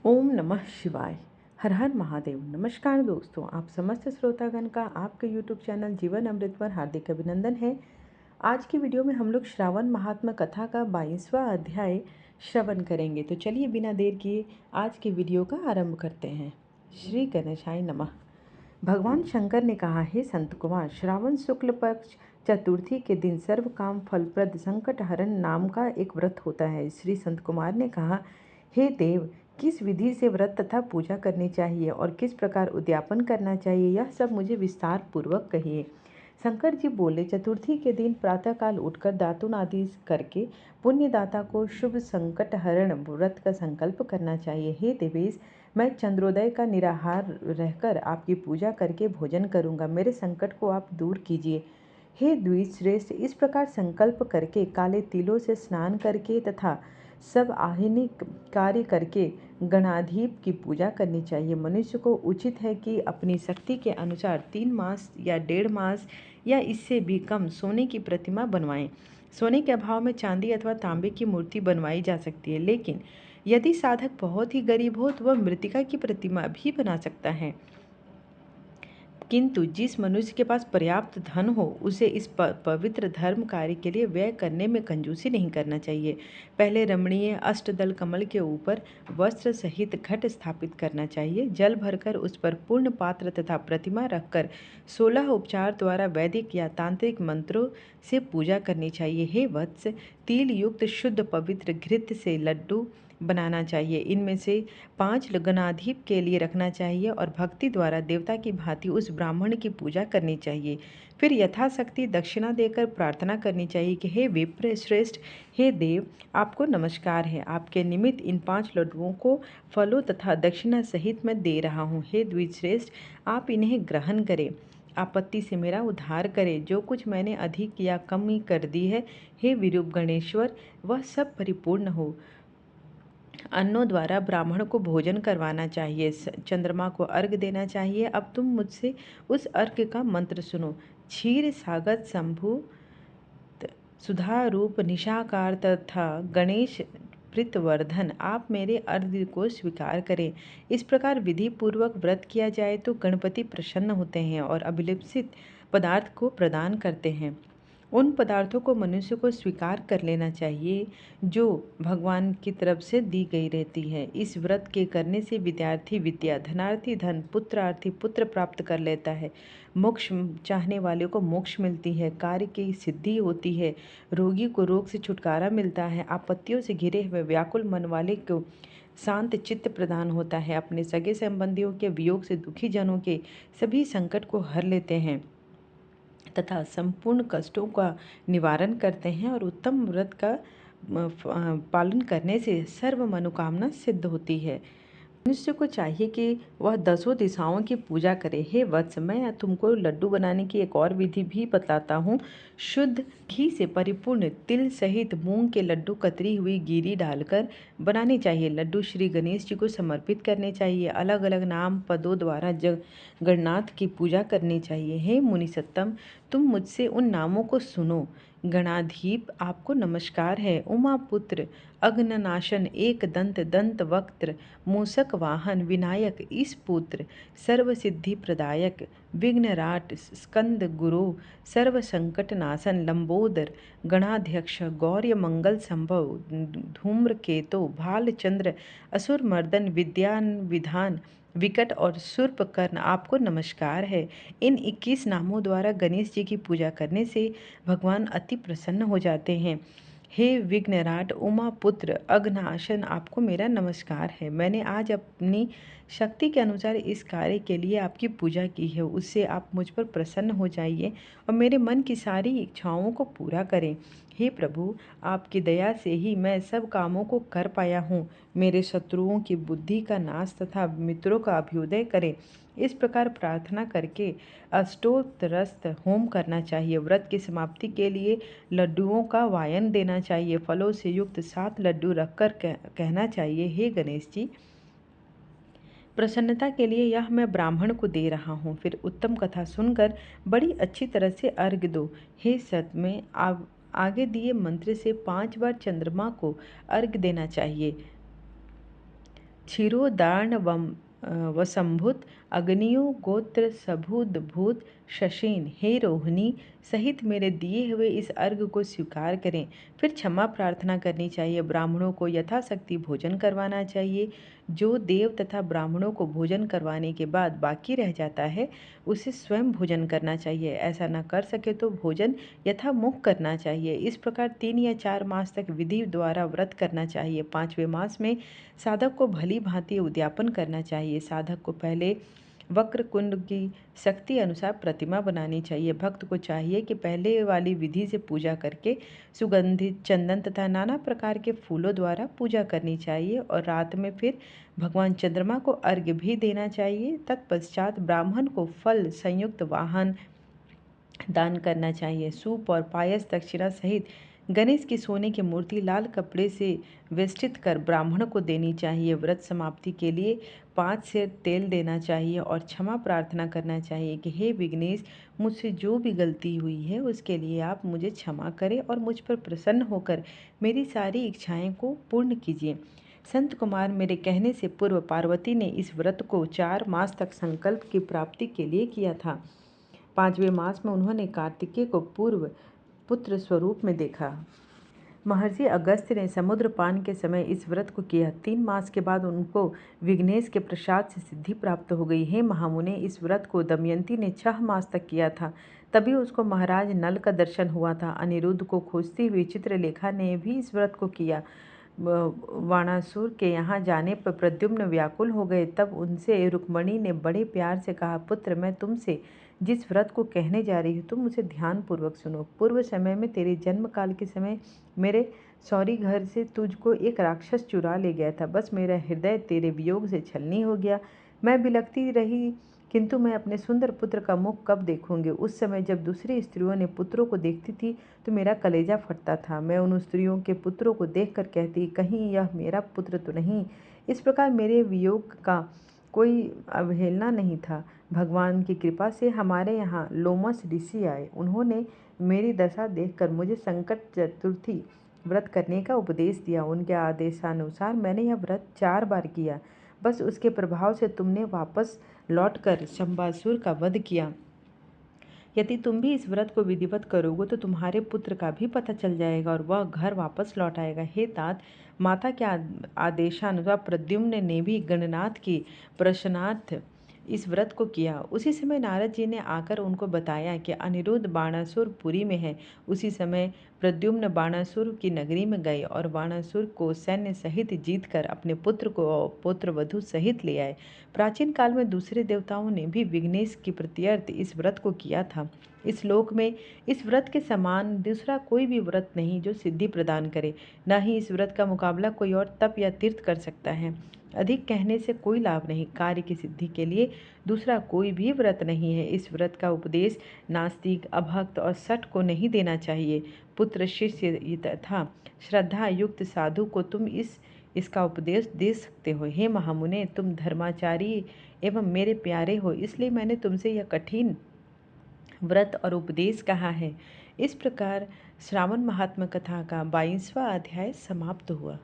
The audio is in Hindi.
ओम नमः शिवाय। हर हर महादेव। नमस्कार दोस्तों, आप समस्त श्रोतागण का आपके यूट्यूब चैनल जीवन अमृत पर हार्दिक अभिनंदन है। आज की वीडियो में हम लोग श्रावण महात्मा कथा का 22वां अध्याय श्रवण करेंगे। तो चलिए बिना देर किए आज की वीडियो का आरंभ करते हैं। श्री गणेशाय नमः। भगवान शंकर ने कहा, हे संत कुमार, श्रावण शुक्ल पक्ष चतुर्थी के दिन सर्व काम फलप्रद संकट हरण नाम का एक व्रत होता है। श्री संत कुमार ने कहा, हे देव, किस विधि से व्रत तथा पूजा करनी चाहिए और किस प्रकार उद्यापन करना चाहिए, यह सब मुझे विस्तार पूर्वक कहिए। शंकर जी बोले, चतुर्थी के दिन प्रातःकाल उठकर दातुन आदि करके पुण्यदाता को शुभ संकट हरण व्रत का संकल्प करना चाहिए। हे देवेश, मैं चंद्रोदय का निराहार रहकर आपकी पूजा करके भोजन करूंगा। मेरे संकट को आप दूर कीजिए। हे द्विज श्रेष्ठ, इस प्रकार संकल्प करके काले तिलों से स्नान करके तथा सब आह्निक कार्य करके गणाधीप की पूजा करनी चाहिए। मनुष्य को उचित है कि अपनी शक्ति के अनुसार 3 मास या 1.5 मास या इससे भी कम सोने की प्रतिमा बनवाएं। सोने के अभाव में चांदी अथवा तांबे की मूर्ति बनवाई जा सकती है, लेकिन यदि साधक बहुत ही गरीब हो तो वह मृत्तिका की प्रतिमा भी बना सकता है। किंतु जिस मनुष्य के पास पर्याप्त धन हो, उसे इस पवित्र धर्म कार्य के लिए व्यय करने में कंजूसी नहीं करना चाहिए। पहले रमणीय अष्टदल कमल के ऊपर वस्त्र सहित घट स्थापित करना चाहिए। जल भरकर उस पर पूर्ण पात्र तथा प्रतिमा रखकर 16 उपचार द्वारा वैदिक या तांत्रिक मंत्रों से पूजा करनी चाहिए। हे वत्स, तिल युक्त शुद्ध पवित्र घृत से लड्डू बनाना चाहिए। इनमें से 5 गणाधीप के लिए रखना चाहिए और भक्ति द्वारा देवता की भांति उस ब्राह्मण की पूजा करनी चाहिए। फिर यथाशक्ति दक्षिणा देकर प्रार्थना करनी चाहिए कि हे विप्र श्रेष्ठ, हे देव, आपको नमस्कार है। आपके निमित्त इन 5 लड्डुओं को फलों तथा दक्षिणा सहित मैं दे रहा हूँ। हे द्विज श्रेष्ठ, आप इन्हें ग्रहण करें। आपत्ति से मेरा उद्धार करें। जो कुछ मैंने अधिक या कमी कर दी है, हे विरूप गणेश्वर, वह सब परिपूर्ण हो। अन्नों द्वारा ब्राह्मण को भोजन करवाना चाहिए। चंद्रमा को अर्घ देना चाहिए। अब तुम मुझसे उस अर्घ का मंत्र सुनो। क्षीर सागत शंभु सुधा रूप निशाकार तथा गणेश प्रीतवर्धन, आप मेरे अर्घ को स्वीकार करें। इस प्रकार विधि पूर्वक व्रत किया जाए तो गणपति प्रसन्न होते हैं और अभिलषित पदार्थ को प्रदान करते हैं। उन पदार्थों को मनुष्य को स्वीकार कर लेना चाहिए जो भगवान की तरफ से दी गई रहती है। इस व्रत के करने से विद्यार्थी विद्या, धनार्थी धन, पुत्रार्थी पुत्र प्राप्त कर लेता है। मोक्ष चाहने वाले को मोक्ष मिलती है, कार्य की सिद्धि होती है, रोगी को रोग से छुटकारा मिलता है, आपत्तियों से घिरे हुए व्याकुल मन वाले को शांत चित्त प्रदान होता है, अपने सगे संबंधियों के वियोग से दुखी जनों के सभी संकट को हर लेते हैं तथा संपूर्ण कष्टों का निवारण करते हैं और उत्तम व्रत का पालन करने से सर्व मनोकामना सिद्ध होती है। मनुष्य को चाहिए कि वह 10 दिशाओं की पूजा करे। हे वत्स, मैं तुमको लड्डू बनाने की एक और विधि भी बताता हूँ। शुद्ध घी से परिपूर्ण तिल सहित मूंग के लड्डू कतरी हुई गिरी डालकर बनाने चाहिए। लड्डू श्री गणेश जी को समर्पित करने चाहिए। अलग अलग नाम पदों द्वारा गणनाथ की पूजा करनी चाहिए। हे मुनिसत्तम, तुम मुझसे उन नामों को सुनो। गणाधीप, आपको नमस्कार है। उमापुत्र, अग्ननाशन, एक दंत, दंत वक्त्र, मूषक वाहन, विनायक, ईशपुत्र, सर्वसिद्धि प्रदायक, विघ्नराट, स्कंद गुरु, सर्व संकट नाशन, लंबोदर, गणाध्यक्ष, गौर्य मंगल संभव, धूम्रकेतो, भालचंद्र, असुर मर्दन, विद्यान विधान, विकट और शूर्पकर्ण, आपको नमस्कार है। इन 21 नामों द्वारा गणेश जी की पूजा करने से भगवान अति प्रसन्न हो जाते हैं। हे विघ्नराट, उमापुत्र, अघनाशन, आपको मेरा नमस्कार है। मैंने आज अपनी शक्ति के अनुसार इस कार्य के लिए आपकी पूजा की है। उससे आप मुझ पर प्रसन्न हो जाइए और मेरे मन की सारी इच्छाओं को पूरा करें। हे प्रभु, आपकी दया से ही मैं सब कामों को कर पाया हूँ। मेरे शत्रुओं की बुद्धि का नाश तथा मित्रों का अभ्युदय करें। इस प्रकार प्रार्थना करके अष्टोत्तरस्त होम करना चाहिए। व्रत की समाप्ति के लिए लड्डुओं का वायन देना चाहिए। फलों से युक्त 7 लड्डू रखकर कहना चाहिए, हे गणेश जी, प्रसन्नता के लिए यह मैं ब्राह्मण को दे रहा हूँ। फिर उत्तम कथा सुनकर बड़ी अच्छी तरह से अर्घ दो। हे सत, में आगे दिए मंत्र से 5 बार चंद्रमा को अर्घ देना चाहिए। क्षीरोदार्ण वसंभूत अग्नियो गोत्र सबूत भूत शशीन, हे रोहिणी सहित मेरे दिए हुए इस अर्घ को स्वीकार करें। फिर क्षमा प्रार्थना करनी चाहिए। ब्राह्मणों को यथाशक्ति भोजन करवाना चाहिए। जो देव तथा ब्राह्मणों को भोजन करवाने के बाद बाकी रह जाता है उसे स्वयं भोजन करना चाहिए। ऐसा न कर सके तो भोजन यथामुख करना चाहिए। इस प्रकार 3 या 4 मास तक विधि द्वारा व्रत करना चाहिए। 5वें मास में साधक को भली भांति उद्यापन करना चाहिए। साधक को पहले वक्र कुंड की शक्ति अनुसार प्रतिमा बनानी चाहिए। भक्त को चाहिए कि पहले वाली विधि से पूजा करके सुगंधित चंदन तथा नाना प्रकार के फूलों द्वारा पूजा करनी चाहिए और रात में फिर भगवान चंद्रमा को अर्घ्य भी देना चाहिए। तत्पश्चात ब्राह्मण को फल संयुक्त वाहन दान करना चाहिए। सूप और पायस दक्षिणा सहित गणेश की सोने की मूर्ति लाल कपड़े से वेष्टित कर ब्राह्मण को देनी चाहिए। व्रत समाप्ति के लिए 5 सेर तेल देना चाहिए और क्षमा प्रार्थना करना चाहिए कि हे विघ्नेश, मुझसे जो भी गलती हुई है उसके लिए आप मुझे क्षमा करें और मुझ पर प्रसन्न होकर मेरी सारी इच्छाएं को पूर्ण कीजिए। संत कुमार मेरे कहने से पूर्व पार्वती ने इस व्रत को 4 मास तक संकल्प की प्राप्ति के लिए किया था। 5वें मास में उन्होंने कार्तिकेय को पूर्व पुत्र स्वरूप में देखा। महर्षि अगस्त्य ने समुद्र पान के समय इस व्रत को किया। 3 मास के बाद उनको विघ्नेश के प्रसाद से सिद्धि प्राप्त हो गई। हे महामुने, इस व्रत को दमयंती ने 6 मास तक किया था, तभी उसको महाराज नल का दर्शन हुआ था। अनिरुद्ध को खोजती हुई चित्रलेखा ने भी इस व्रत को किया। वाणासुर के यहाँ जाने पर प्रद्युम्न व्याकुल हो गए। तब उनसे रुक्मणी ने बड़े प्यार से कहा, पुत्र, मैं तुमसे जिस व्रत को कहने जा रही हूँ तुम उसे ध्यानपूर्वक सुनो। पूर्व समय में तेरे जन्म काल के समय मेरे सौरी घर से तुझको एक राक्षस चुरा ले गया था। बस मेरा हृदय तेरे वियोग से छलनी हो गया। मैं बिलखती रही, किंतु मैं अपने सुंदर पुत्र का मुख कब देखूंगी। उस समय जब दूसरी स्त्रियों ने पुत्रों को देखती थी तो मेरा कलेजा फटता था। मैं उन स्त्रियों के पुत्रों को देखकर कहती, कहीं यह मेरा पुत्र तो नहीं। इस प्रकार मेरे वियोग का कोई अवहेलना नहीं था। भगवान की कृपा से हमारे यहाँ लोमस ऋषि आए। उन्होंने मेरी दशा देखकर मुझे संकट चतुर्थी व्रत करने का उपदेश दिया। उनके आदेशानुसार मैंने यह व्रत 4 बार किया। बस उसके प्रभाव से तुमने वापस लौटकर शंबासुर का वध किया। यदि तुम भी इस व्रत को विधिवत करोगे तो तुम्हारे पुत्र का भी पता चल जाएगा और वह घर वापस लौट आएगा। हे तात, माता के आदेशानुसार प्रद्युम्न ने भी गणनाथ की प्रश्नार्थ इस व्रत को किया। उसी समय नारद जी ने आकर उनको बताया कि अनिरुद्ध बाणासुर पुरी में है। उसी समय प्रद्युम्न बाणासुर की नगरी में गए और बाणासुर को सैन्य सहित जीतकर अपने पुत्र को पुत्र वधु सहित ले आए। प्राचीन काल में दूसरे देवताओं ने भी विघ्नेश की प्रत्यर्थ इस व्रत को किया था। इस लोक में इस व्रत के समान दूसरा कोई भी व्रत नहीं जो सिद्धि प्रदान करे। न ही इस व्रत का मुकाबला कोई और तप या तीर्थ कर सकता है। अधिक कहने से कोई लाभ नहीं। कार्य की सिद्धि के लिए दूसरा कोई भी व्रत नहीं है। इस व्रत का उपदेश नास्तिक, अभक्त और सठ को नहीं देना चाहिए। पुत्र, शिष्य तथा श्रद्धा युक्त साधु को तुम इसका उपदेश दे सकते हो। हे महामुने, तुम धर्माचारी एवं मेरे प्यारे हो, इसलिए मैंने तुमसे यह कठिन व्रत और उपदेश कहा है। इस प्रकार श्रावण महात्म कथा का 22वां अध्याय समाप्त हुआ।